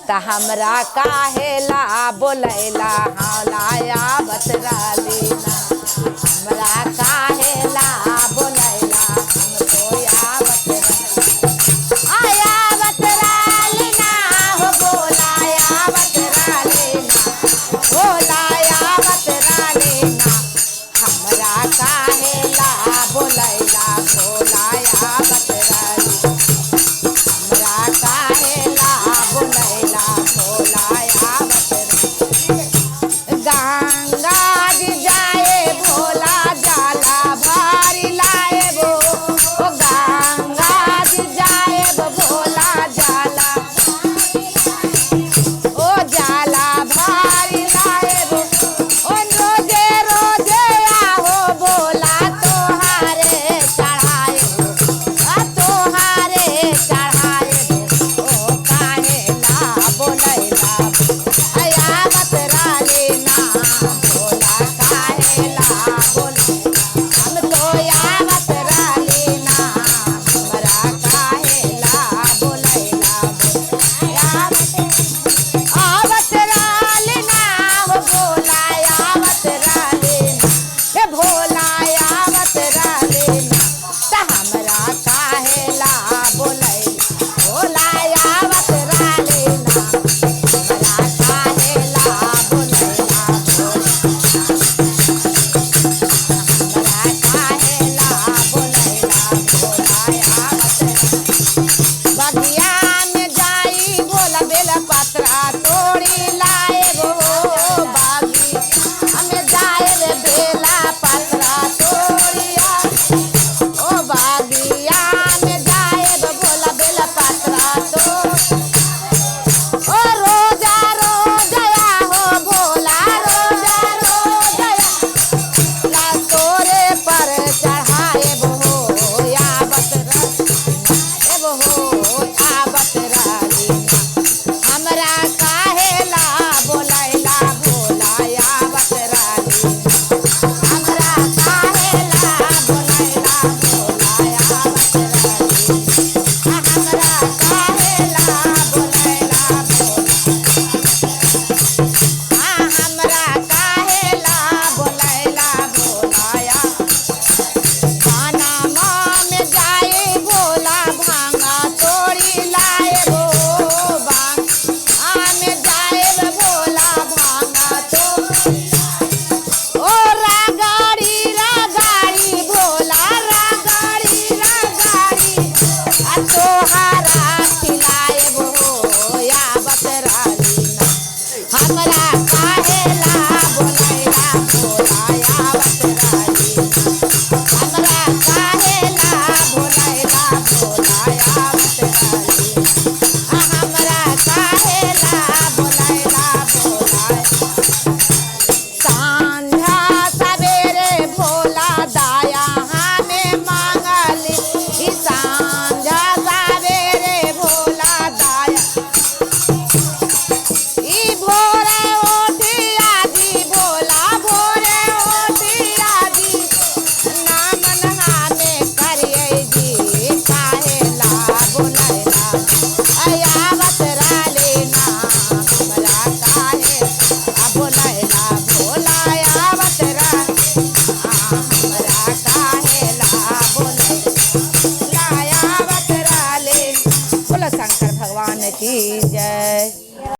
त हमरा काहेला बोलैला हौलाया बतराली ना हमरा काहेला बोलैला हमको या आया बतराली ना हो बोलाया बतराली ना बोलाया बतराली ना हमरा काहेला बोलैला बोलाया बतराली हमरा काहेला बोलैला बोलाया बतराली गंगा जी जाए भोला जाला भारी लाए वो ओ गंगा जी जाए भोला जाला ओ जाला भारी लाए वो ओ रोजे रोजे आहो बोला तोहारे चढ़ाए आ तोहारे चढ़ाए ओ काहेला बोलैला आया बतराली ना बोला काहेला बोलैला हम तो या बतराली ना हमरा काहेला बोलैला बतराली ना हो बोलाया बतराली ना हे भोलाया बतराली ना त हमरा काहेला बोलैला भोलाया बतराली ना हमरा काहेला बोलैला हमरा काहेला बोलैला बोलाया बतराली बगिया में जाई भोला बेल पत्रा तोड़ी लाए वो बागी हमें जाए रे बेला पत्रा तोड़िया ओ बागिया में जाए भोला बेल पत्रा तो ओ रोजा रोजया हो भोला रोजा रोजया ला तोरे पर चढ़ाए वो या बतराली वो आ बतराली ना हमरा काहेला बोलैला भोलाया बतराली हमरा काहेला बोलैला भोलाया बतराली हमरा काहेला बोलैला हमरा काहेला बोलैला भोलाया खाना में जाए भोला भांगा तोड़ी लाए वो में जाए भोला भांगा तो ओ रागाड़ी भोला रागाड़ी आ तोहारा खिलाए वो या बतराली ना हमरा काहेला बोलैला भोलाया बतराली हमरा काहेला बोलैला भोलाया बतराली हमरा काहेला बोलैला भोलाया सांझा सवेरे भोला दाया हमें मांगली ई सांझा सवेरे भोला दाया ई भोरे उठिया दी भोला भोरे उठिया दी नाम नहाने करिए जी काहेला बोलैला आया बतराली ना हमरा काहेला बोलैला भोलाया बतराली हमरा काहेला बोलैला या बतराली बोलो शंकर भगवान की जय।